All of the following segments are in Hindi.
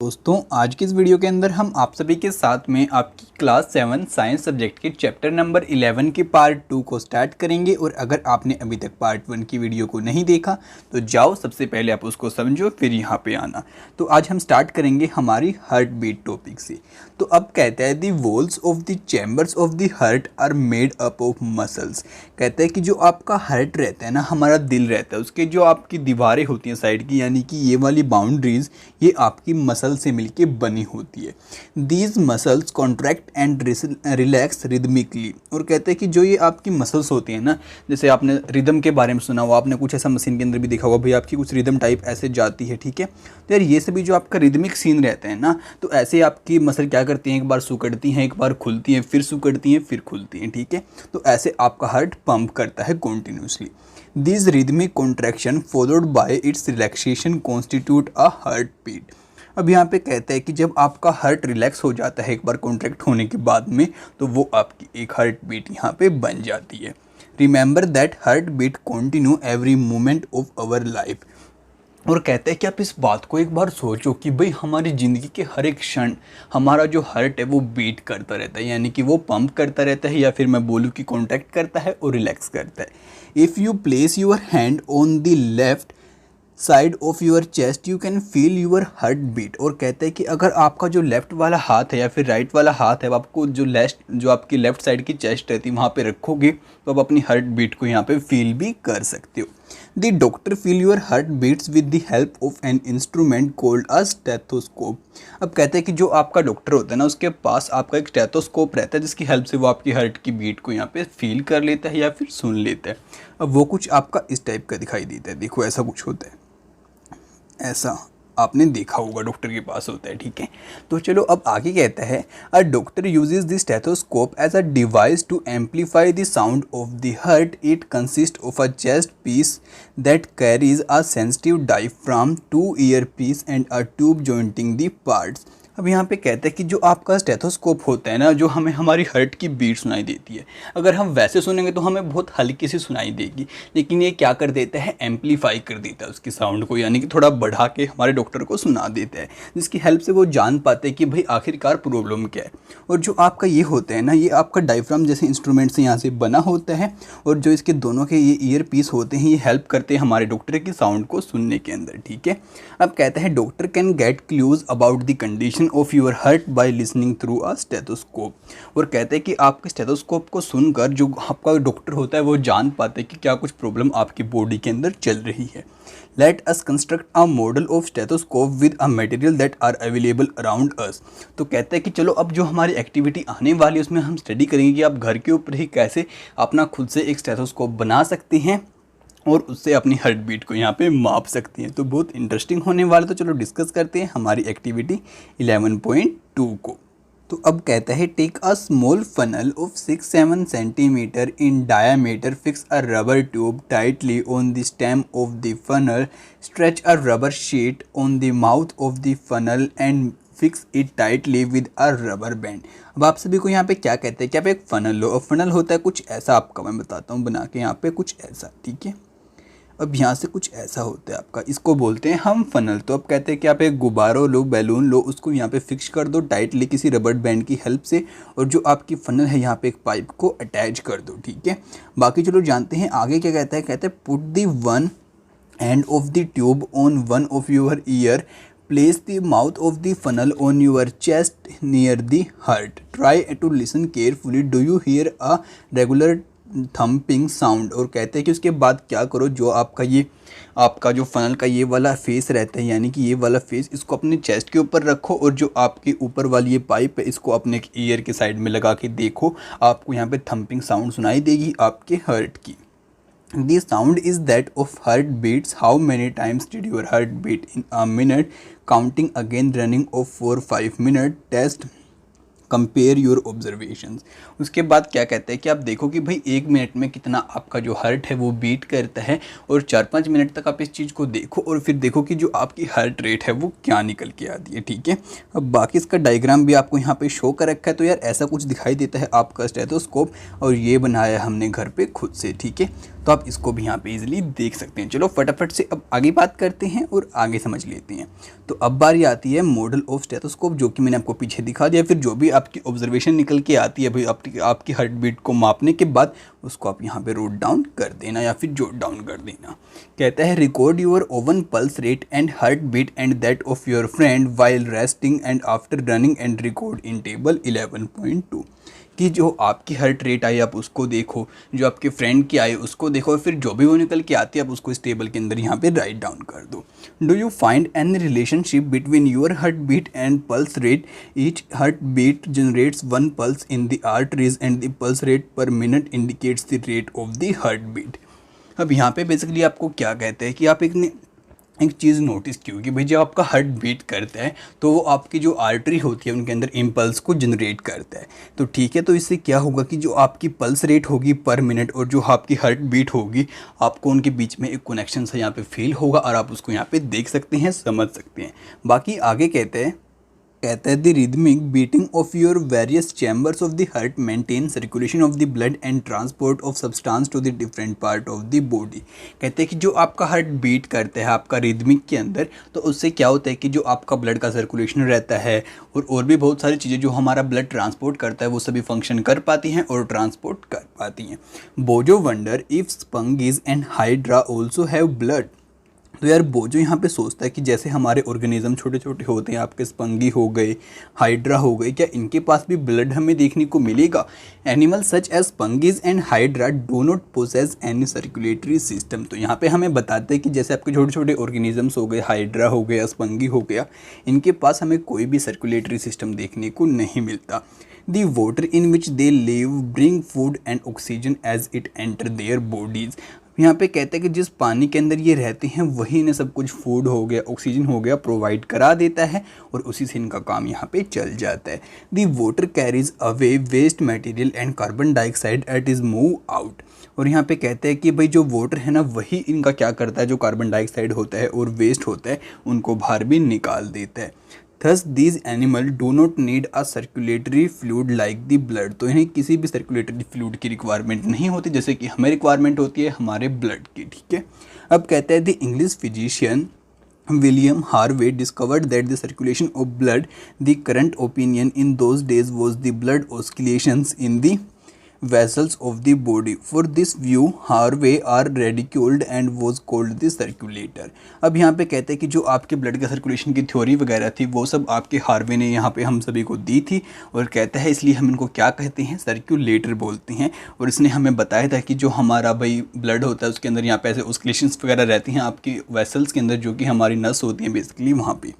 दोस्तों आज की इस वीडियो के अंदर हम आप सभी के साथ में आपकी क्लास 7 साइंस सब्जेक्ट के चैप्टर नंबर 11 के पार्ट 2 को स्टार्ट करेंगे। और अगर आपने अभी तक पार्ट 1 की वीडियो को नहीं देखा तो जाओ, सबसे पहले आप उसको समझो फिर यहाँ पे आना। तो आज हम स्टार्ट करेंगे हमारी हार्ट बीट टॉपिक से। तो अब कहता है the walls of the chambers of the heart are made up of muscles. कहता है कि जो आपका हार्ट रहता है ना, हमारा दिल रहता है, उसके जो आपकी दीवारें होती हैं साइड की, यानी कि ये वाली बाउंड्रीज, ये आपकी मसल से मिलके बनी होती है। These muscles contract and relax rhythmically. और कहते हैं कि जो ये आपकी मसल्स होती हैं ना, जैसे आपने रिदम के बारे में सुना हुआ, आपने कुछ ऐसा मशीन के अंदर भी देखा होगा, भाई आपकी कुछ रिदम टाइप ऐसे जाती है, ठीक है। तो यार ये सभी जो आपका रिदमिक सीन रहते हैं ना, तो ऐसे आपकी मसल क्या करती हैं, एक बार सिकुड़ती हैं, एक बार खुलती हैं, फिर सिकुड़ती हैं, फिर खुलती हैं, ठीक है। तो ऐसे आपका हार्ट पंप करता है continuously. This rhythmic contraction followed by its relaxation constitute a heart beat. अब यहाँ पे कहता है कि जब आपका हार्ट रिलैक्स हो जाता है एक बार कॉन्ट्रैक्ट होने के बाद में, तो वो आपकी एक हार्ट बीट यहाँ पे बन जाती है। Remember that heart beat continue every moment of our life. और कहते हैं कि आप इस बात को एक बार सोचो कि भाई हमारी ज़िंदगी के हर एक क्षण हमारा जो हार्ट है वो बीट करता रहता है, यानी कि वो पंप करता रहता है, या फिर मैं बोलूँ कि कॉन्ट्रैक्ट करता है और रिलैक्स करता है। If you place your hand on the left side of your chest you can feel your heart beat. और कहते हैं कि अगर आपका जो लेफ्ट वाला हाथ है या फिर राइट वाला हाथ है, आपको जो आपकी लेफ्ट साइड की चेस्ट रहती है वहाँ पे रखोगे तो आप अपनी हार्ट बीट को यहाँ पे फील भी कर सकते हो। The doctor feel your heart beats with the help of an instrument called a stethoscope. अब कहते हैं कि जो आपका डॉक्टर होता है ना, उसके पास आपका एक स्टेथोस्कोप रहता है, जिसकी हेल्प से वो आपकी हार्ट की बीट को यहाँ पे फील कर लेता है या फिर सुन लेता है। अब वो कुछ आपका इस टाइप का दिखाई देता है, देखो ऐसा कुछ होता है, ऐसा आपने देखा होगा डॉक्टर के पास होता है, ठीक है। तो चलो अब आगे कहता है, a doctor uses the stethoscope as a device to amplify the sound of the heart. It consist of a chest piece that carries a sensitive diaphragm, two ear piece and a tube jointing the parts. अब यहाँ पे कहते हैं कि जो आपका स्टेथोस्कोप होता है ना, जो हमें हमारी हार्ट की बीट सुनाई देती है, अगर हम वैसे सुनेंगे तो हमें बहुत हल्की सी सुनाई देगी, लेकिन ये क्या कर देता है, एम्पलीफाई कर देता है उसकी साउंड को, यानी कि थोड़ा बढ़ा के हमारे डॉक्टर को सुना देता है, जिसकी हेल्प से वो जान पाते हैं कि भाई आखिरकार प्रॉब्लम क्या है। और जो आपका ये होता है ना, ये आपका डायफ्राम जैसे इंस्ट्रूमेंट से यहाँ से बना होता है, और जो इसके दोनों के ये ईयर पीस होते हैं, ये हेल्प करते हैं हमारे डॉक्टर की साउंड को सुनने के अंदर, ठीक है। अब कहते हैं doctor can get clues about the condition of your heart by listening through a stethoscope. और कहते हैं कि आपके स्टेथोस्कोप को सुनकर जो आपका डॉक्टर होता है वो जान पाते हैं कि क्या कुछ प्रॉब्लम आपकी बॉडी के अंदर चल रही है। Let us construct a model of stethoscope with a material that are available around us. तो कहते हैं कि चलो अब जो हमारी एक्टिविटी आने वाली है उसमें हम स्टडी करेंगे कि आप घर के ऊपर ही कैसे अपना खुद से एक स्टेथोस्कोप बना सकते हैं और उससे अपनी हार्ट बीट को यहाँ पे माप सकती हैं। तो बहुत इंटरेस्टिंग होने वाला, तो चलो डिस्कस करते हैं हमारी एक्टिविटी 11.2 को। तो अब कहता है, take a small funnel of 6-7 centimetre in diameter, fix a rubber tube tightly on the stem of the funnel, stretch a rubber sheet on the mouth of the funnel and fix it tightly with a rubber band. अब आप सभी को यहाँ पे क्या कहते हैं कि आप एक फनल लो, और फनल होता है कुछ ऐसा, आपका मैं बताता हूँ बना के यहाँ पे कुछ ऐसा, ठीक है। अब यहाँ से कुछ ऐसा होता है आपका, इसको बोलते हैं हम फनल। तो अब कहते हैं कि आप एक गुब्बारा लो, बैलून लो, उसको यहाँ पे फिक्स कर दो टाइटली किसी रबर बैंड की हेल्प से, और जो आपकी फनल है यहाँ पे एक पाइप को अटैच कर दो, ठीक है। बाकी चलो जानते हैं आगे क्या कहता है। कहते हैं put the one end of the tube on one of your year, place the mouth of the funnel on your chest near the heart, try to listen carefully, do you hear a regular thumping sound। और कहते हैं कि उसके बाद क्या करो, जो आपका जो फनल का ये वाला फेस रहता है, यानी कि ये वाला फेस, इसको अपने चेस्ट के ऊपर रखो, और जो आपके ऊपर वाली ये पाइप है इसको अपने ईयर के साइड में लगा के देखो, आपको यहाँ पे थम्पिंग साउंड सुनाई देगी आपके हार्ट की। The sound is that of heart beats. How many times did your heart beat in a minute? Counting again, running of 4-5 minute test. Compare your observations. उसके बाद क्या कहते हैं कि आप देखो कि भाई 1 मिनट में कितना आपका जो हार्ट है वो बीट करता है, और 4-5 मिनट तक आप इस चीज़ को देखो, और फिर देखो कि जो आपकी हार्ट रेट है वो क्या निकल के आती है, ठीक है। अब बाकी इसका डायग्राम भी आपको यहाँ पे शो कर रखा है। तो यार ऐसा कुछ दिखाई देता है आपका स्टेथोस्कोप, और ये बनाया हमने घर पे खुद से, ठीक है। तो आप इसको भी यहाँ पे इजीली देख सकते हैं। चलो फटाफट से अब आगे बात करते हैं और आगे समझ लेते हैं। तो अब बारी आती है मॉडल ऑफ स्टेथोस्कोप, जो कि मैंने आपको पीछे दिखा दिया। फिर जो भी आपकी ऑब्जर्वेशन निकल के आती है भाई आपकी हार्ट बीट को मापने के बाद, उसको आप यहाँ पे नोट डाउन कर देना या फिर जोट डाउन कर देना। कहता है record your own pulse rate and heart beat and that of your friend while resting and after running and record in table 11.2। कि जो आपकी हार्ट रेट आई आप उसको देखो, जो आपके फ्रेंड की आई उसको देखो, और फिर जो भी वो निकल के आती है आप उसको इस टेबल के अंदर यहाँ पे राइट डाउन कर दो। Do you find any relationship between your heart beat and pulse rate? Each heart beat generates one pulse in the arteries and the pulse rate per minute indicates the rate of the heart beat. अब यहाँ पे बेसिकली आपको क्या कहते हैं कि आप एक चीज़ नोटिस की होगी भाई, जब आपका हार्ट बीट करता है तो वो आपकी जो आर्टरी होती है उनके अंदर इम्पल्स को जनरेट करता है। तो ठीक है, तो इससे क्या होगा कि जो आपकी पल्स रेट होगी पर मिनट और जो आपकी हार्ट बीट होगी, आपको उनके बीच में एक कनेक्शन सा यहाँ पे फील होगा और आप उसको यहाँ पे देख सकते हैं, समझ सकते हैं। बाकी आगे कहते हैं the rhythmic beating of your various chambers of the heart maintain circulation of the blood and transport of substance to the different part of the body. कहते हैं कि जो आपका हार्ट बीट करता है आपका रिदमिक के अंदर, तो उससे क्या होता है कि जो आपका ब्लड का सर्कुलेशन रहता है और भी बहुत सारी चीज़ें जो हमारा ब्लड ट्रांसपोर्ट करता है वो सभी फंक्शन कर पाती हैं और ट्रांसपोर्ट कर पाती हैं। Boojho wonder if sponges and hydra also have blood. तो यार बोजो यहाँ पे सोचता है कि जैसे हमारे ऑर्गेनिज्म छोटे छोटे होते हैं, आपके स्पंगी हो गए, हाइड्रा हो गए, क्या इनके पास भी ब्लड हमें देखने को मिलेगा? Animal such as sponges and hydra do not possess any circulatory system. तो यहाँ पे हमें बताते हैं कि जैसे आपके छोटे छोटे ऑर्गेनिजम्स हो गए, हाइड्रा हो गया, स्पंगी हो गया, इनके पास हमें कोई भी सर्कुलेटरी सिस्टम देखने को नहीं मिलता। The water in which they live bring food and oxygen as it enter their bodies। यहाँ पे कहते हैं कि जिस पानी के अंदर ये रहते हैं वही इन्हें सब कुछ फूड हो गया, ऑक्सीजन हो गया प्रोवाइड करा देता है और उसी से इनका काम यहाँ पे चल जाता है। The water carries away waste material and carbon dioxide at is move out. और यहाँ पे कहते हैं कि भाई जो वाटर है ना वही इनका क्या करता है, जो कार्बन डाइऑक्साइड होता है और वेस्ट होता है उनको बाहर भी निकाल देता है। Thus these animals do not need a circulatory fluid like the blood। तो इन्हें किसी भी सर्कुलेटरी फ्लूइड की रिक्वायरमेंट नहीं होती जैसे कि हमें रिक्वायरमेंट होती है हमारे ब्लड की। ठीक है, अब कहते हैं the English physician William Harvey discovered that the circulation of blood, the current opinion in those days was the blood oscillations in the vessels of the body। For this view Harvey are ridiculed and was called the circulator। अब यहाँ पे कहते हैं कि जो आपके ब्लड का सर्कुलेशन की थ्योरी वगैरह थी वो सब आपके हार्वे ने यहाँ पे हम सभी को दी थी और कहता है इसलिए हम इनको क्या कहते हैं, सर्कुलेटर बोलते हैं। और इसने हमें बताया था कि जो हमारा भाई ब्लड होता है उसके अंदर यहाँ पे ऐसे ऑस्किलेशंस वगैरह रहती हैं आपकी वेसल्स के अंदर, जो कि हमारी नस होती हैं बेसिकली वहाँ पे।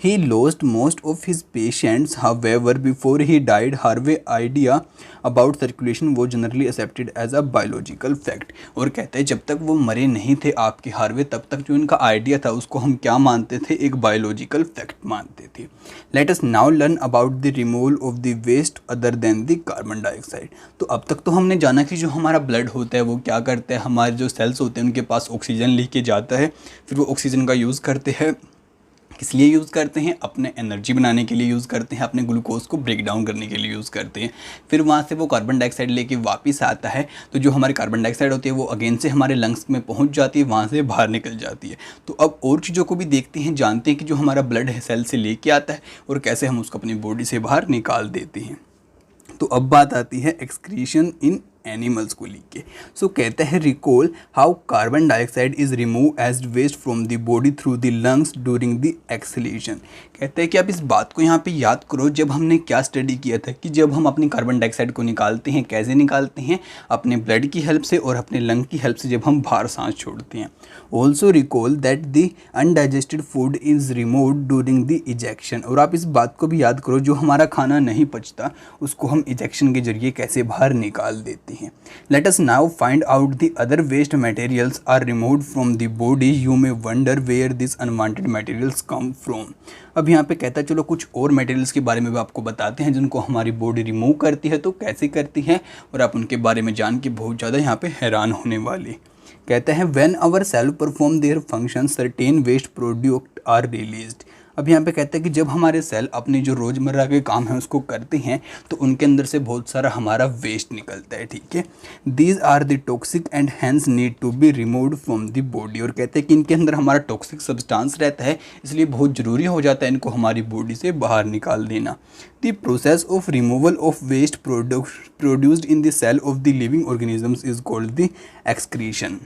He lost most of his patients, however, before he died. Harvey idea about circulation was generally accepted as a biological fact। और कहते हैं जब तक वो मरे नहीं थे आपके हार्वे, तब तक जो इनका आइडिया था उसको हम क्या मानते थे, एक बायोलॉजिकल फैक्ट मानते थे। Let us now learn about the removal of the waste other than the carbon dioxide। तो अब तक तो हमने जाना कि जो हमारा ब्लड होता है वो क्या करता है, हमारे जो सेल्स होते हैं उनके पास ऑक्सीजन लेके जाता है, फिर वो ऑक्सीजन का यूज़ करते हैं। किस लिए यूज़ करते हैं, अपने एनर्जी बनाने के लिए यूज़ करते हैं, अपने ग्लूकोज को ब्रेक डाउन करने के लिए यूज़ करते हैं। फिर वहाँ से वो कार्बन डाइऑक्साइड लेके वापस आता है, तो जो हमारी कार्बन डाइऑक्साइड होती है वो अगेन से हमारे लंग्स में पहुँच जाती है, वहाँ से बाहर निकल जाती है। तो अब और चीज़ों को भी देखते हैं, जानते हैं कि जो हमारा ब्लड है सेल से लेके आता है और कैसे हम उसको अपनी बॉडी से बाहर निकाल देते हैं। तो अब बात आती है एक्सक्रीशन इन एनिमल्स को लेके। सो कहते हैं recall how carbon dioxide is remove as waste from the body through the lungs during the exhalation. कहते हैं कि आप इस बात को यहाँ पे याद करो, जब हमने क्या स्टडी किया था कि जब हम अपनी कार्बन डाइऑक्साइड को निकालते हैं कैसे निकालते हैं, अपने ब्लड की हेल्प से और अपने लंग की हेल्प से जब हम बाहर सांस छोड़ते हैं। Also recall that the undigested food is removed during the ejection. और आप इस बात को भी याद करो जो हमारा खाना नहीं पचता उसको हम इजेक्शन के जरिए कैसे बाहर निकाल देते हैं। Let us now find out the other waste materials are removed from the body। You may wonder where these unwanted materials come from। अब यहाँ पे कहता है चलो कुछ और मटेरियल्स के बारे में भी आपको बताते हैं जिनको हमारी बॉडी रिमूव करती है, तो कैसे करती है और आप उनके बारे में जान के बहुत ज़्यादा यहाँ पे हैरान होने वाले। कहते हैं when our cell perform their function certain waste product are released। अब यहाँ पे कहते हैं कि जब हमारे सेल अपने जो रोज़मर्रा के काम हैं उसको करते हैं तो उनके अंदर से बहुत सारा हमारा वेस्ट निकलता है, ठीक है। These are the toxic and hence need to be removed from the body, और कहते हैं कि इनके अंदर हमारा टॉक्सिक सब्सटेंस रहता है, इसलिए बहुत ज़रूरी हो जाता है इनको हमारी बॉडी से बाहर निकाल देना। The process of removal of waste produced in the cell of the living organisms is called the excretion.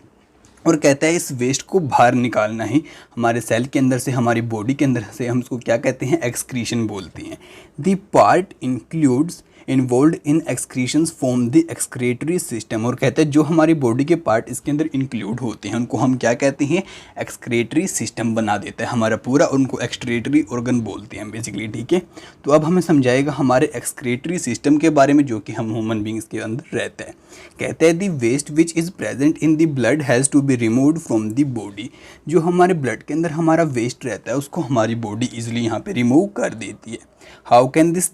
और कहता है इस वेस्ट को बाहर निकालना ही हमारे सेल के अंदर से, हमारी बॉडी के अंदर से, हम उसको क्या कहते हैं, एक्सक्रीशन बोलते हैं। The part includes involve in excretions from the excretory system, और कहते हैं जो हमारी बॉडी के पार्ट इसके अंदर इंक्लूड होते हैं उनको हम क्या कहते हैं, एक्सक्रीटरी सिस्टम बना देता है हमारा पूरा, उनको एक्सक्रीटरी ऑर्गन बोलते हैं बेसिकली, ठीक है। तो अब हमें समझाएगा हमारे एक्सक्रीटरी सिस्टम के बारे में जो कि हम ह्यूमन बींग्स के अंदर रहते हैं। कहते हैं the waste which is present in the blood has to be removed from the body, जो हमारे ब्लड के अंदर हमारा वेस्ट रहता है उसको हमारी बॉडी इजीली यहाँ पे रिमूव कर देती है। How can this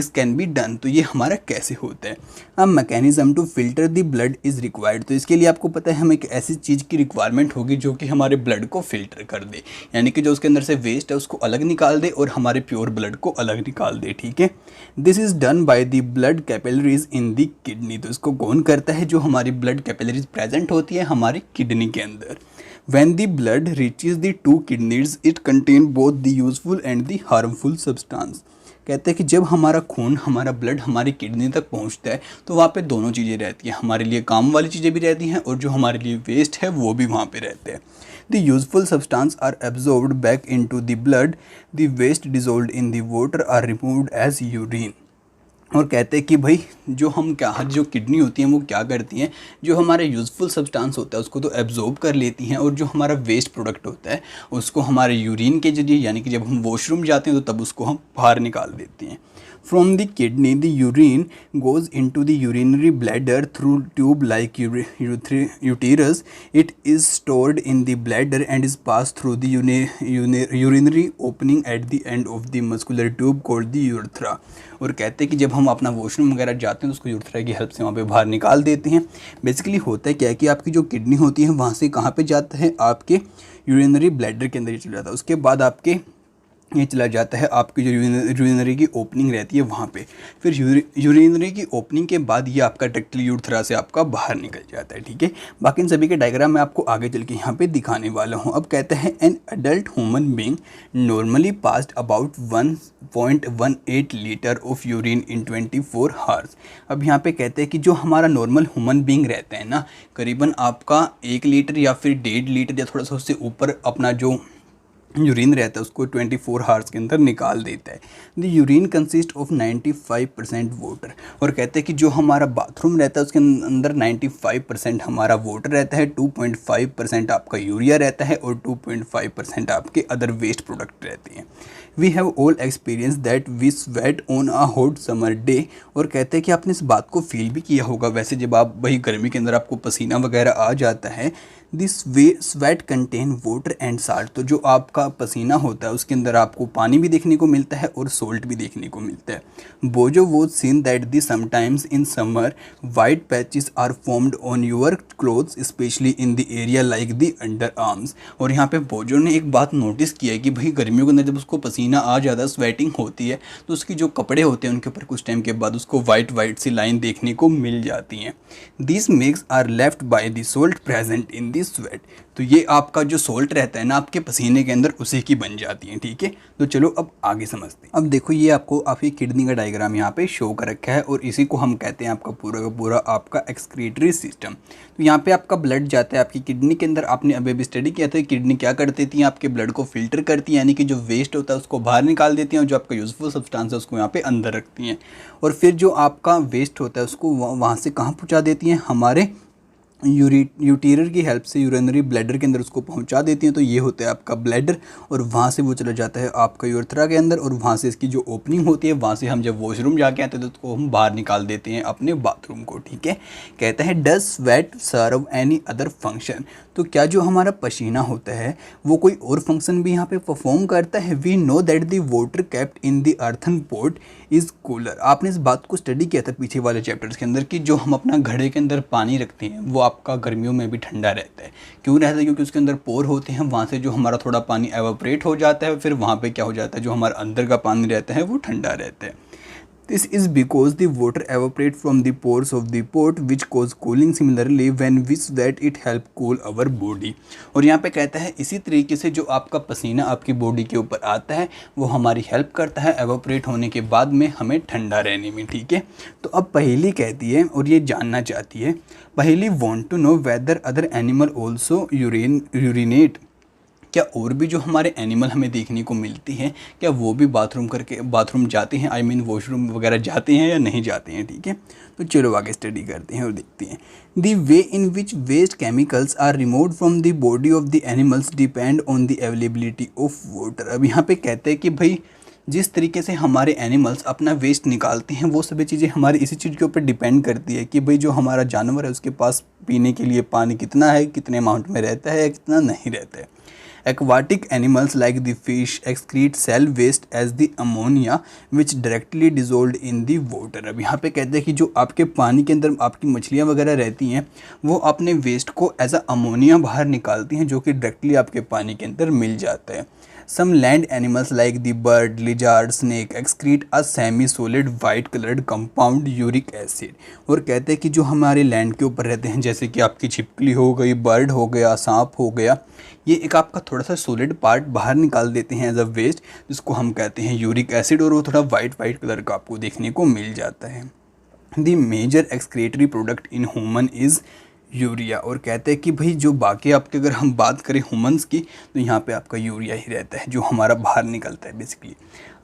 can be done, तो ये हमारा कैसे होता है। अब mechanism to filter the blood is required, तो इसके लिए आपको पता है हमें एक ऐसी चीज़ की रिक्वायरमेंट होगी जो कि हमारे ब्लड को फिल्टर कर दे, यानी कि जो उसके अंदर से वेस्ट है उसको अलग निकाल दे और हमारे प्योर ब्लड को अलग निकाल दे, ठीक है। This is done by the blood capillaries in the kidney, तो इसको कौन करता है, जो हमारी ब्लड कैपिलरीज प्रेजेंट होती है हमारी किडनी के अंदर। When the blood reaches the two kidneys, it contains both the useful and the harmful substance. कहते हैं कि जब हमारा खून, हमारा ब्लड हमारी किडनी तक पहुंचता है तो वहाँ पे दोनों चीज़ें रहती हैं, हमारे लिए काम वाली चीज़ें भी रहती हैं और जो हमारे लिए वेस्ट है वो भी वहाँ पे रहते हैं। The useful substance are absorbed back into the blood. The waste dissolved in the water are removed as urine. और कहते हैं कि भाई जो हम क्या, हर जो किडनी होती हैं वो क्या करती हैं, जो हमारे यूज़फुल सब्सटेंस होता है उसको तो एब्जॉर्ब कर लेती हैं, और जो हमारा वेस्ट प्रोडक्ट होता है उसको हमारे यूरिन के जरिए, यानी कि जब हम वॉशरूम जाते हैं तो तब उसको हम बाहर निकाल देते हैं। From the kidney, the urine goes into the urinary bladder through tube like uterus. It is stored in the bladder and is passed through the urinary opening at the end of the muscular tube called the urethra. और कहते हैं कि जब हम अपना वॉशरूम वगैरह जाते हैं तो उसको यूरेथ्रा की हेल्प से वहाँ पे बाहर निकाल देते हैं। बेसिकली होता है क्या है कि आपकी जो किडनी होती है वहाँ से कहाँ पे जाता है, आपके यूरिनरी ब्लैडर के अंदर ही चला जाता है, उसके बाद आपके ये चला जाता है आपकी जो यूरिनरी की ओपनिंग रहती है वहाँ पे, फिर यूरिनरी की ओपनिंग के बाद ये आपका डायरेक्टली यूरेथ्रा से आपका बाहर निकल जाता है, ठीक है। बाकी इन सभी के डायग्राम मैं आपको आगे चल के यहाँ पे दिखाने वाला हूँ। अब कहते हैं an adult human being normally passed about 1.18 litre of urine in 24 hours. अब यहाँ पे कहते हैं कि जो हमारा नॉर्मल ह्यूमन बीइंग रहता है ना, करीबन आपका 1 लीटर या फिर 1.5 लीटर या थोड़ा सा उससे ऊपर अपना जो यूरिन रहता है उसको 24 आवर्स के अंदर निकाल देता है। The urine consist of 95% water, और कहते हैं कि जो हमारा बाथरूम रहता है उसके अंदर 95% हमारा वाटर रहता है, 2.5% आपका यूरिया रहता है और 2.5% आपके अदर वेस्ट प्रोडक्ट रहते हैं। We have all experience that we sweat on a hot summer day, और कहते हैं कि आपने इस बात को फील भी किया होगा वैसे जब आप वही गर्मी के अंदर आपको पसीना वगैरह आ जाता है। This way sweat contain water and salt, तो जो आपका पसीना होता है उसके अंदर आपको पानी भी देखने को मिलता है और सोल्ट भी देखने को मिलता है। Boojho was seen that the sometimes in summer white patches are formed on your clothes specially in the area like the under arms. और यहाँ पे बोजो ने एक बात नोटिस किया है कि भाई गर्मियों के अंदर जब उसको पसीना आ जाता है, स्वेटिंग होती है, तो उसकी जो कपड़े होते हैं उनके ऊपर कुछ टाइम के बाद उसको वाइट सी लाइन देखने को मिल जाती हैं। This makes are left by the salt present in the sweat, तो ये आपका जो सोल्ट रहता है ना आपके पसीने के अंदर उसी की बन जाती है, ठीक है। तो चलो अब आगे समझते हैं। अब देखो ये आपको आपकी किडनी का डायग्राम यहाँ पे शो कर रखा है और इसी को हम कहते हैं आपका पूरा का पूरा आपका एक्सक्रीटरी सिस्टम। तो यहाँ पे आपका ब्लड जाता है आपकी किडनी के अंदर। आपने अभी भी स्टडी किया था किडनी क्या करती थी, आपके ब्लड को फिल्टर करती है, यानी कि जो वेस्ट होता है उसको बाहर निकाल देती हैं और जो आपका यूजफुल सब्सटेंस है उसको यहाँ पे अंदर रखती हैं। और फिर जो आपका वेस्ट होता है उसको वहाँ से कहाँ पहुँचा देती हैं, हमारे यूटीरर की हेल्प से यूरिनरी ब्लैडर के अंदर उसको पहुंचा देती हैं। तो ये होता है आपका ब्लैडर और वहाँ से वो चला जाता है आपका यूरेथ्रा के अंदर और वहाँ से इसकी जो ओपनिंग होती है वहाँ से हम जब वॉशरूम जाके आते हैं तो उसको हम बाहर निकाल देते हैं अपने बाथरूम को, ठीक है। कहता है does sweat serve any other function, तो क्या जो हमारा पसीना होता है वो कोई और फंक्शन भी यहाँ पे परफॉर्म करता है। We know that the water kept in the earthen pot is cooler. आपने इस बात को स्टडी किया था पीछे वाले चैप्टर्स के अंदर कि जो हम अपना घड़े के अंदर पानी रखते हैं वो आपका गर्मियों में भी ठंडा रहता है। क्यों रहता है? क्योंकि उसके अंदर पोर होते हैं, वहाँ से जो हमारा थोड़ा पानी एवापोरेट हो जाता है, फिर वहाँ पे क्या हो जाता है, जो हमारा अंदर का पानी रहता है वो ठंडा रहता है। This is because the water evaporates from the pores of the pot which cause cooling. Similarly, when we sweat it help cool our body. और यहाँ पे कहता है इसी तरीके से जो आपका पसीना आपकी बॉडी के ऊपर आता है वो हमारी हेल्प करता है एवापोरेट होने के बाद में हमें ठंडा रहने में। ठीक है, तो अब पहेली कहती है और ये जानना चाहती है, Paheli want to know whether other animal also urinate. क्या और भी जो हमारे एनिमल हमें देखने को मिलती हैं क्या वो भी बाथरूम जाते हैं, आई मीन वॉशरूम वगैरह जाते हैं या नहीं जाते हैं। ठीक है, तो चलो आगे स्टडी करते हैं और देखते हैं। The way in which waste chemicals are removed from the body of the animals depend on the availability of water. अब यहाँ पे कहते हैं कि भाई जिस तरीके से हमारे एनिमल्स अपना वेस्ट निकालते हैं वो सभी चीज़ें हमारी इसी चीज़ के ऊपर डिपेंड करती है कि भाई जो हमारा जानवर है उसके पास पीने के लिए पानी कितना है, कितने अमाउंट में रहता है या कितना नहीं रहता है। Aquatic animals like the fish excrete cell waste as the ammonia which directly dissolved in the water। अब यहाँ पे कहते हैं कि जो आपके पानी के अंदर आपकी मछलियाँ वगैरह रहती हैं वो अपने वेस्ट को एज अ अमोनिया बाहर निकालती हैं जो कि डायरेक्टली आपके पानी के अंदर मिल जाता है। Some land animals like the bird, lizard, snake excrete a semi-solid white colored compound uric acid। और कहते हैं कि जो हमारे लैंड के ऊपर रहते हैं जैसे कि आपकी छिपकली हो गई, बर्ड हो गया, सांप हो गया, ये एक आपका थोड़ा सा सॉलिड पार्ट बाहर निकाल देते हैं एज अ वेस्ट जिसको हम कहते हैं यूरिक एसिड और वो थोड़ा वाइट कलर का आपको देखने को मिल जाता है। The major excretory product in human is urea. और कहते हैं कि भाई जो बाकी आपके अगर हम बात करें ह्यूमंस की तो यहाँ पे आपका यूरिया ही रहता है जो हमारा बाहर निकलता है बेसिकली।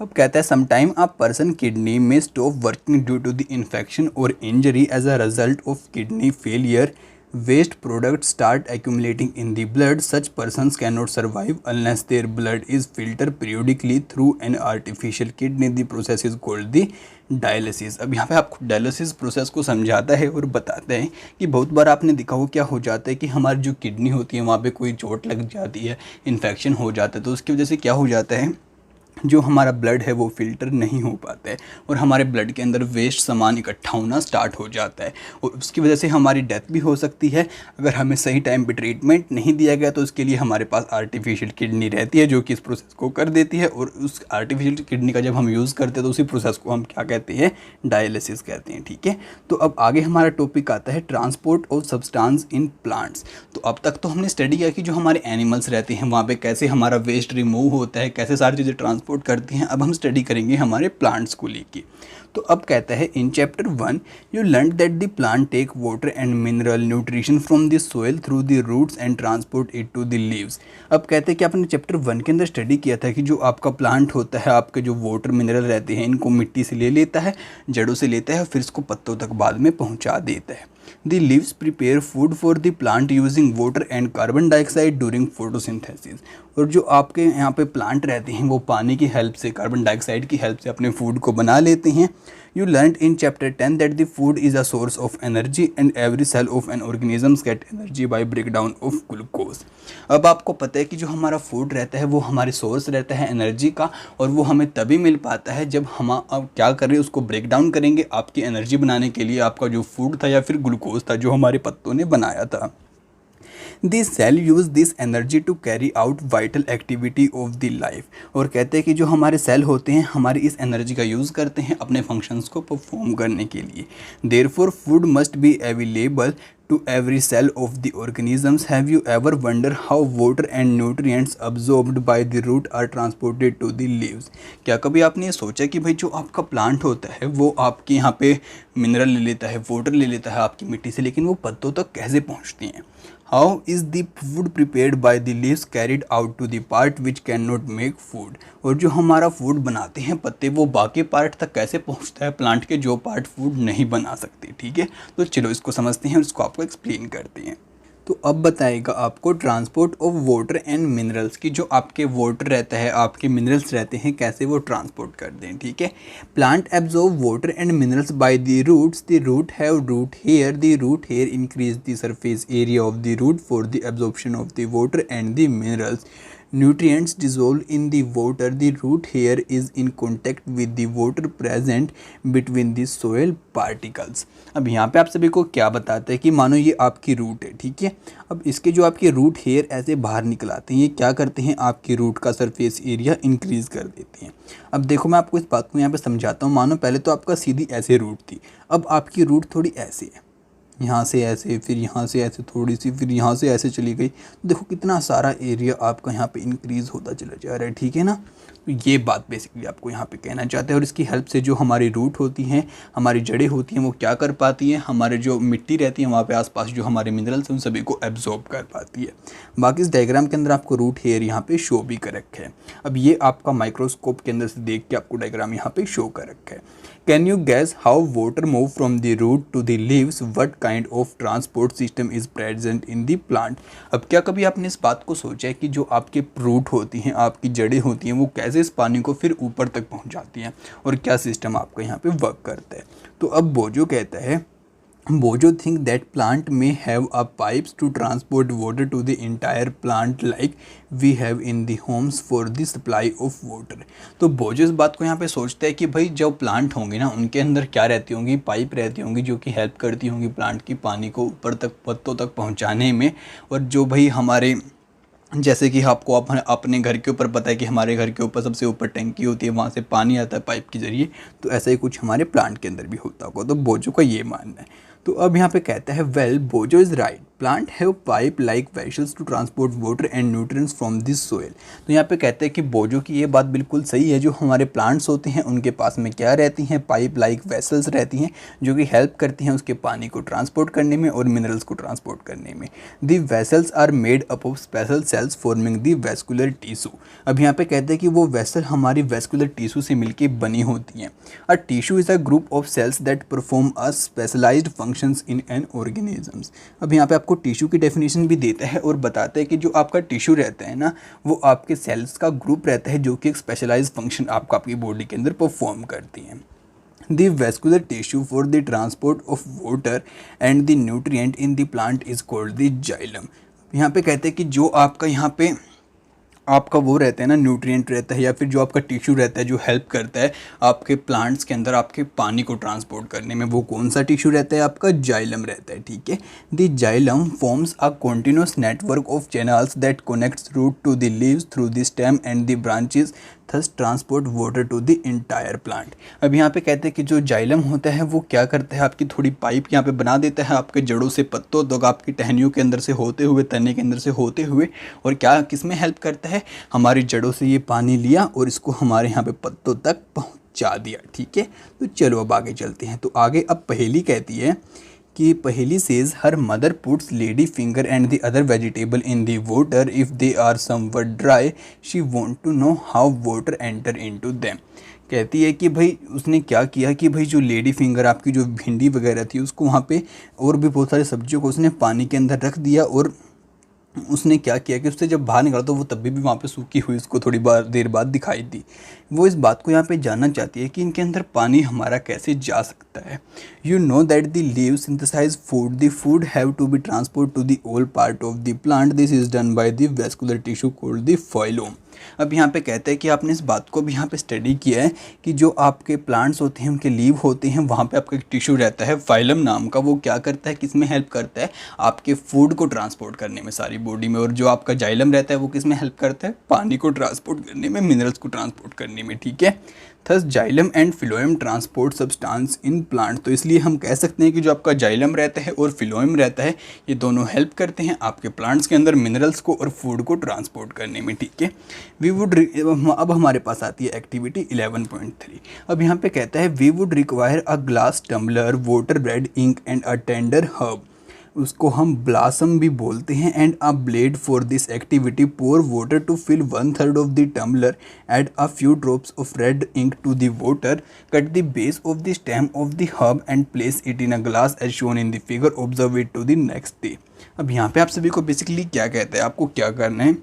अब कहता है समटाइम अ पर्सन किडनी में stop working due to the infection और injury as a result of kidney failure. Waste products start accumulating in the blood. Such persons cannot survive unless their blood is filtered periodically through an artificial kidney. The process is called the dialysis. अब यहाँ पे आपको डायलिसिस प्रोसेस को समझाता है और बताते हैं कि बहुत बार आपने देखा हो क्या हो जाता है कि हमारी जो किडनी होती है वहाँ पे कोई चोट लग जाती है, इन्फेक्शन हो जाता है, तो उसकी वजह से क्या हो जाता है जो हमारा ब्लड है वो फिल्टर नहीं हो पाता है और हमारे ब्लड के अंदर वेस्ट सामान इकट्ठा होना स्टार्ट हो जाता है और उसकी वजह से हमारी डेथ भी हो सकती है अगर हमें सही टाइम पे ट्रीटमेंट नहीं दिया गया। तो उसके लिए हमारे पास आर्टिफिशियल किडनी रहती है जो कि इस प्रोसेस को कर देती है और उस आर्टिफिशियल किडनी का जब हम यूज़ करते हैं तो उसी प्रोसेस को हम क्या कहते हैं, डायलिसिस कहते हैं। ठीक है, तो अब आगे हमारा टॉपिक आता है transport of substance in plants. तो अब तक तो हमने स्टडी किया कि जो हमारे एनिमल्स रहते हैं वहाँ पे कैसे हमारा वेस्ट रिमूव होता है, कैसे सारी चीज़ें ट्रांसपोर्ट करती हैं। अब हम स्टडी करेंगे हमारे प्लांट्स को लेके। तो अब कहता है in chapter 1 you learn that the plant take water and mineral nutrition from the soil through the roots and transport it to the leaves. अब कहते हैं कि आपने चैप्टर 1 के अंदर स्टडी किया था कि जो आपका प्लांट होता है आपके जो वाटर मिनरल रहते हैं इनको मिट्टी से ले लेता है, जड़ों से लेता है और फिर इसको पत्तों तक बाद में पहुंचा देता है। The leaves prepare food for the plant using water and carbon dioxide during photosynthesis। और जो आपके यहाँ पे प्लांट रहते हैं वो पानी की हेल्प से, कार्बन डाइऑक्साइड की हेल्प से अपने फूड को बना लेते हैं। You learned in chapter 10 that the food is a source of energy and every cell of an organism get energy by breakdown of glucose। अब आपको पता है कि जो हमारा फूड रहता है वो हमारे सोर्स रहता है एनर्जी का और वो हमें तभी मिल पाता है जब हम अब क्या कर रहे हैं उसको ब्रेक डाउन करेंगे आपकी एनर्जी बनाने के लिए। आपका जो फूड था या फिर ग्लूकोज था जो हमारे पत्तों ने बनाया था। The cell use this energy to carry out vital activity of the life। और कहते हैं कि जो हमारे सेल होते हैं हमारी इस एनर्जी का यूज़ करते हैं अपने फंक्शंस को परफॉर्म करने के लिए। Therefore food must be available to every cell of the organisms। Have you ever wondered how water and nutrients absorbed by the root are transported to the leaves। क्या कभी आपने ये सोचा कि भाई जो आपका प्लांट होता है वो आपके यहाँ पे मिनरल ले लेता है, वाटर ले लेता है आपकी मिट्टी से, लेकिन वो पत्तों तक कैसे पहुँचती हैं। How is the food prepared by the leaves carried out to the part which cannot make food। और जो हमारा फूड बनाते हैं पत्ते वो बाकी पार्ट तक कैसे पहुंचता है प्लांट के जो पार्ट फूड नहीं बना सकते। ठीक है, तो चलो इसको समझते हैं और इसको आपको एक्सप्लेन करते हैं। तो अब बताएगा आपको transport of water and minerals की, जो आपके वाटर रहता है आपके मिनरल्स रहते हैं कैसे वो ट्रांसपोर्ट कर दें। ठीक है, plant absorb water and minerals by the roots. The root have root hair. The root hair increase the surface area of the root for the absorption of the water and the minerals. nutrients dissolve in the water, the root hair is in contact with the water present between the soil particles। अब यहाँ पे आप सभी को क्या बताते हैं कि मानो ये आपकी रूट है, ठीक है। अब इसके जो आपके रूट हेयर ऐसे बाहर निकल आते हैं, ये क्या करते हैं, आपकी रूट का सरफेस एरिया इंक्रीज़ कर देते हैं। अब देखो मैं आपको इस बात को यहाँ पे समझाता हूँ। मानो पहले तो आपका सीधी ऐसे रूट थी, अब आपकी रूट थोड़ी ऐसे है, यहाँ से ऐसे, फिर यहाँ से ऐसे थोड़ी सी, फिर यहाँ से ऐसे चली गई। तो देखो कितना सारा एरिया आपका यहाँ पे इंक्रीज़ होता चला जा रहा है, ठीक है ना। तो ये बात बेसिकली आपको यहाँ पे कहना चाहते हैं। और इसकी हेल्प से जो हमारी रूट होती हैं, हमारी जड़ें होती हैं, वो क्या कर पाती हैं, हमारे जो मिट्टी रहती है वहाँ पे आसपास जो हमारे मिनरल्स हैं उन सभी को एब्जॉर्ब कर पाती है। बाकी इस डायग्राम के अंदर आपको रूट हेयर यहाँ पे शो भी कर रखा है। अब ये आपका माइक्रोस्कोप के अंदर से देख के आपको डायग्राम यहाँ पे शो कर रखा है। Can you guess how water move from the root to the leaves, what kind of transport system is present in the plant. अब क्या कभी आपने इस बात को सोचा है कि जो आपके रूट होती हैं, आपकी जड़ें होती हैं, वो कैसे इस पानी को फिर ऊपर तक पहुंचाती हैं और क्या सिस्टम आपका यहाँ पे वर्क करता है। तो अब बोजो कहता है, Bojo think that plant may have a pipes to transport water to the entire plant like we have in the homes for the supply of water। तो बोजो इस बात को यहाँ पे सोचता है कि भाई जो प्लांट होंगे ना, उनके अंदर क्या रहती होंगी, पाइप रहती होंगी जो कि हेल्प करती होंगी प्लांट की पानी को ऊपर तक, पत्तों तक पहुँचाने में। और जो भाई हमारे, जैसे कि आपको अपने घर के ऊपर पता है कि हमारे घर के ऊपर सबसे ऊपर टंकी होती है, वहाँ से पानी आता है पाइप के ज़रिए, तो ऐसा ही कुछ हमारे प्लांट के अंदर भी होता होगा। तो बोजो का ये मानना है। तो अब यहाँ पे कहता है, well Boojho is right, plant have pipe like vessels to transport water and nutrients from this soil. तो यहाँ पे कहते हैं कि बोजो की ये बात बिल्कुल सही है। जो हमारे प्लांट्स होते हैं उनके पास में क्या रहती हैं, पाइप लाइक वेसल्स रहती हैं जो कि हेल्प करती हैं उसके पानी को ट्रांसपोर्ट करने में और मिनरल्स को ट्रांसपोर्ट करने में। The vessels are made up of special cells forming the vascular tissue. अब यहाँ पे कहते हैं कि वो वेसल हमारी वेस्कुलर टिश्यू से मिलकर बनी होती हैं। A tissue is a group of cells that perform a specialised functions in an organisms. अब यहाँ पे आपको टिश्यू की डेफिनेशन भी देता है और बताता है कि जो आपका टिश्यू रहता है ना, वो आपके सेल्स का ग्रुप रहता है जो कि एक स्पेशलाइज्ड फंक्शन आपका आपकी बॉडी के अंदर परफॉर्म करती हैं। The vascular tissue for the transport of water and the nutrient in the plant is called the xylem। यहाँ पे कहते हैं कि जो आपका यहाँ पे आपका वो रहता है ना, न्यूट्रिएंट रहता है या फिर जो आपका टिश्यू रहता है जो हेल्प करता है आपके प्लांट्स के अंदर आपके पानी को ट्रांसपोर्ट करने में, वो कौन सा टिश्यू रहता है, आपका जाइलम रहता है, ठीक है। The xylem forms a continuous network of channels that connects root to the leaves through the stem and the branches, thus transport water to the entire plant. अब यहाँ पे कहते हैं कि जो जाइलम होता है वो क्या करता है, आपकी थोड़ी पाइप यहाँ पे बना देता है आपके जड़ों से पत्तों तक, आपकी टहनियों के अंदर से होते हुए, तने के अंदर से होते हुए, और क्या किस में हेल्प करता है, हमारी जड़ों से ये पानी लिया और इसको हमारे यहाँ पे पत्तों तक पहुँचा दिया, ठीक है। तो चलो अब आगे चलते हैं। तो आगे अब पहेली कहती है कि Paheli says her mother puts lady finger and the other vegetable in the water if they are somewhat dry, she want to know how water enter into them. कहती है कि भाई उसने क्या किया कि भाई जो लेडी फिंगर आपकी जो भिंडी वगैरह थी उसको वहाँ पे और भी बहुत सारी सब्जियों को उसने पानी के अंदर रख दिया, और उसने क्या किया कि उससे जब बाहर निकला तो वो तब भी वहाँ पे सूखी हुई उसको थोड़ी देर बाद दिखाई दी। वो इस बात को यहाँ पे जानना चाहती है कि इनके अंदर पानी हमारा कैसे जा सकता है। You know that the leaves synthesise food, the food have to be transport to the all part of the plant, this is done by the vascular tissue called the phloem. अब यहाँ पे कहते हैं कि आपने इस बात को भी यहाँ पे स्टडी किया है कि जो आपके प्लांट्स होते हैं उनके लीव होते हैं, वहाँ पे आपका एक टिश्यू रहता है फाइलम नाम का, वो क्या करता है, किस में हेल्प करता है, आपके फूड को ट्रांसपोर्ट करने में सारी बॉडी में। और जो आपका जाइलम रहता है वो किस में हेल्प करता है, पानी को ट्रांसपोर्ट करने में, मिनरल्स को ट्रांसपोर्ट करने में, ठीक है। Thus xylem and phloem transport substance in plant. तो इसलिए हम कह सकते हैं कि जो आपका जाइलम रहता है और फिलोएम रहता है ये दोनों हेल्प करते हैं आपके प्लांट्स के अंदर मिनरल्स को और फूड को ट्रांसपोर्ट करने में, ठीक है। अब हमारे पास आती है एक्टिविटी 11.3। अब यहाँ पे कहता है we would require a glass tumbler, water, bread, ink and a tender herb. उसको हम ब्लासम भी बोलते हैं। And a blade for this activity, pour water to fill 1/3 of the tumbler, add a few drops of red ink to the water, cut the base of the stem of the herb and place it in a glass as shown in the figure, observe it to the next day. अब यहाँ पे आप सभी को बेसिकली क्या कहते हैं, आपको क्या करना है,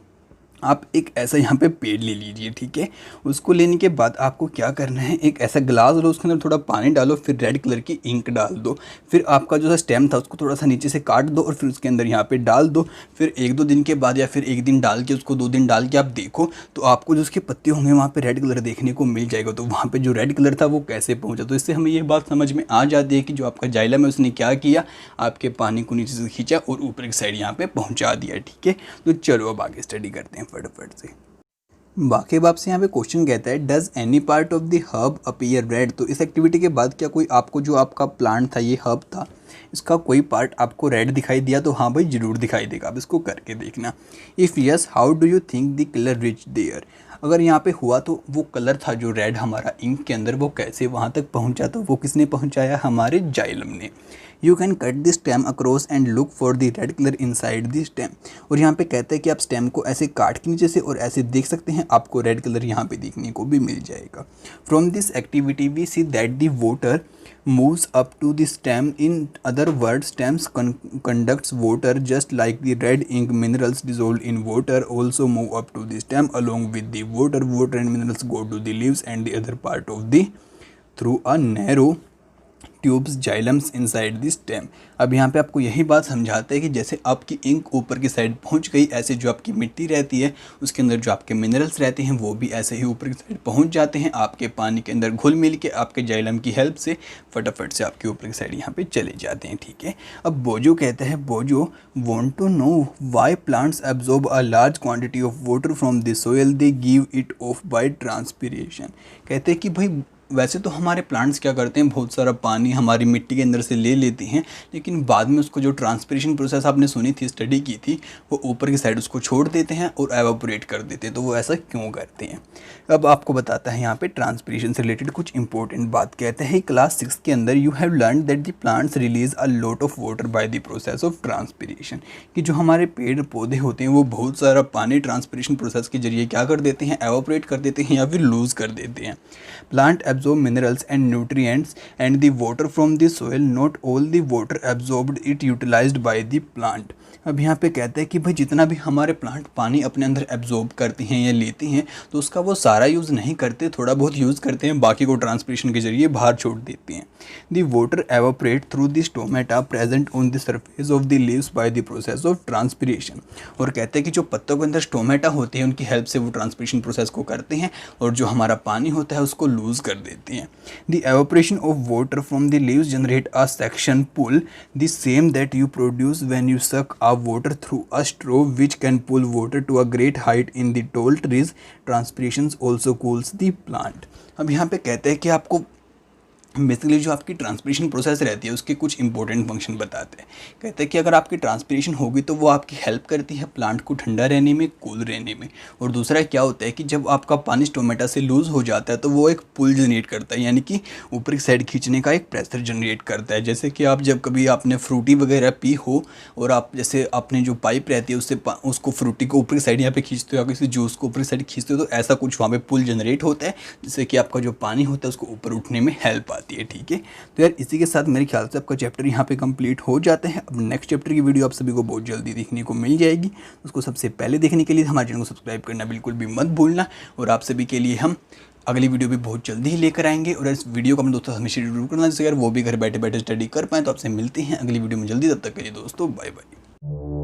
आप एक ऐसा यहाँ पे पेड़ ले लीजिए, ठीक है। उसको लेने के बाद आपको क्या करना है, एक ऐसा गिलास लो, उसके अंदर थोड़ा पानी डालो, फिर रेड कलर की इंक डाल दो। फिर आपका जो सा स्टेम था उसको थोड़ा सा नीचे से काट दो और फिर उसके अंदर यहाँ पे डाल दो। फिर 1-2 दिन के बाद या फिर 1 दिन डाल के उसको 2 दिन डाल के आप देखो तो आपको जो उसके पत्ते होंगे वहाँ पे रेड कलर देखने को मिल जाएगा। तो वहाँ पे जो रेड कलर था वो कैसे पहुँचा, तो इससे हमें ये बात समझ में आ जाती है कि जो आपका जाइलम है उसने क्या किया, आपके पानी को नीचे से खींचा और ऊपर की साइड यहाँ पे पहुँचा दिया, ठीक है। तो चलो अब आगे स्टडी करते हैं फटाफट से। बाकी बाप से यहाँ पे क्वेश्चन कहता है does any part of the hub appear red. तो इस एक्टिविटी के बाद क्या कोई आपको जो आपका प्लांट था, ये हब था, इसका कोई पार्ट आपको रेड दिखाई दिया? तो हाँ भाई ज़रूर दिखाई देगा, आप इसको करके देखना। If yes how do you think the colour reach there. अगर यहाँ पे हुआ तो वो कलर था जो रेड हमारा इंक के अंदर, वो कैसे वहाँ तक पहुँचा? तो वो किसने पहुँचाया? हमारे जाइलम ने। You can cut the stem across and look for the red colour inside the stem. और यहाँ पे कहते हैं कि आप स्टेम को ऐसे काट के नीचे से और ऐसे देख सकते हैं, आपको रेड कलर यहाँ पे देखने को भी मिल जाएगा। From this activity we see that the water moves up to the stem. In other words, stems conducts water just like the red ink. Minerals dissolved in water also move up to the stem along with the water. Water and minerals go to the leaves and the other part of the through a narrow tubes xylems inside the stem. अब यहाँ पे आपको यही बात समझाते हैं कि जैसे आपकी इंक ऊपर की साइड पहुँच गई, ऐसे जो आपकी मिट्टी रहती है उसके अंदर जो आपके मिनरल्स रहते हैं वो भी ऐसे ही ऊपर की साइड पहुँच जाते हैं, आपके पानी के अंदर घुल मिल के आपके जाइलम की हेल्प से फटाफट से आपके ऊपर की साइड यहाँ पे चले जाते हैं, ठीक है। अब बोजो कहता है Boojho want to know why plants absorb a large quantity of water from the soil they give it off by transpiration. कहते हैं कि भाई वैसे तो हमारे प्लांट्स क्या करते हैं, बहुत सारा पानी हमारी मिट्टी के अंदर से ले लेते हैं, लेकिन बाद में उसको जो ट्रांसपिरेशन प्रोसेस आपने सुनी थी, स्टडी की थी, वो ऊपर की साइड उसको छोड़ देते हैं और एवापोरेट कर देते हैं। तो वो ऐसा क्यों करते हैं? अब आपको बताता है यहाँ पे ट्रांसपिरेशन से रिलेटेड कुछ इंपॉर्टेंट बात। कहते हैं क्लास 6 के अंदर you have learn that the plants release a lot of water by the process of transpiration. कि जो हमारे पेड़ पौधे होते हैं वो बहुत सारा पानी ट्रांसपिरेशन प्रोसेस के जरिए क्या कर देते हैं, एवापोरेट कर देते हैं या फिर लूज कर देते हैं। Plant absorb minerals and nutrients and the water from the soil. Not all the water absorbed it utilized by the plant. अब यहाँ पे कहते हैं कि भाई जितना भी हमारे प्लांट पानी अपने अंदर एब्जॉर्ब करते हैं या लेते हैं तो उसका वो सारा यूज़ नहीं करते, थोड़ा बहुत यूज़ करते हैं, बाकी को ट्रांसपिरेशन के जरिए बाहर छोड़ देते हैं। The water evaporate through the stomata present on the surface of the leaves by the process of transpiration. और कहते हैं कि जो पत्तों के अंदर स्टोमेटा होते हैं उनकी हेल्प से वो ट्रांसपिरेशन प्रोसेस को करते हैं और जो हमारा पानी होता है उसको लूज़ कर देते हैं। The evaporation of water from the leaves generate a suction pull the same that you produce when you suck a water through a straw which can pull water to a great height in the tall trees. Transpiration also cools the plant. अब यहाँ पे कहते हैं कि आपको बेसिकली जो आपकी ट्रांसपिरेशन प्रोसेस रहती है उसके कुछ इंपॉर्टेंट फंक्शन बताते हैं। कहते हैं कि अगर आपकी ट्रांसपिरेशन होगी तो वो आपकी हेल्प करती है प्लांट को ठंडा रहने में, कूल रहने में। और दूसरा क्या होता है कि जब आपका पानी स्टोमेटा से लूज़ हो जाता है तो वो एक पुल जनरेट करता है, यानी कि ऊपर की साइड खींचने का एक प्रेशर जनरेट करता है। जैसे कि आप जब कभी आपने फ्रूटी वगैरह पी हो और आप जैसे आपने जो पाइप रहती है उससे उसको फ्रूटी को ऊपर की साइड यहाँ पे खींचते हो या किसी जूस को ऊपर की साइड खींचते हो तो ऐसा कुछ वहाँ पे पुल जनरेट होता है जिससे कि आपका जो पानी होता है उसको ऊपर उठने में हेल्प आती है, ठीक है। तो यार इसी के साथ मेरे ख्याल से आपका चैप्टर यहाँ पे कंप्लीट हो जाता है। अब नेक्स्ट चैप्टर की वीडियो आप सभी को बहुत जल्दी देखने को मिल जाएगी। उसको सबसे पहले देखने के लिए हमारे चैनल को सब्सक्राइब करना बिल्कुल भी मत भूलना। और आप सभी के लिए हम अगली वीडियो भी बहुत जल्दी ही लेकर आएंगे। और इस वीडियो को अपने दोस्तों हमेशा जरूर करना, जिससे यार वो भी घर बैठे बैठे स्टडी कर पाएँ। तो आपसे मिलते हैं अगली वीडियो में जल्दी, तब तक के लिए दोस्तों बाय बाय।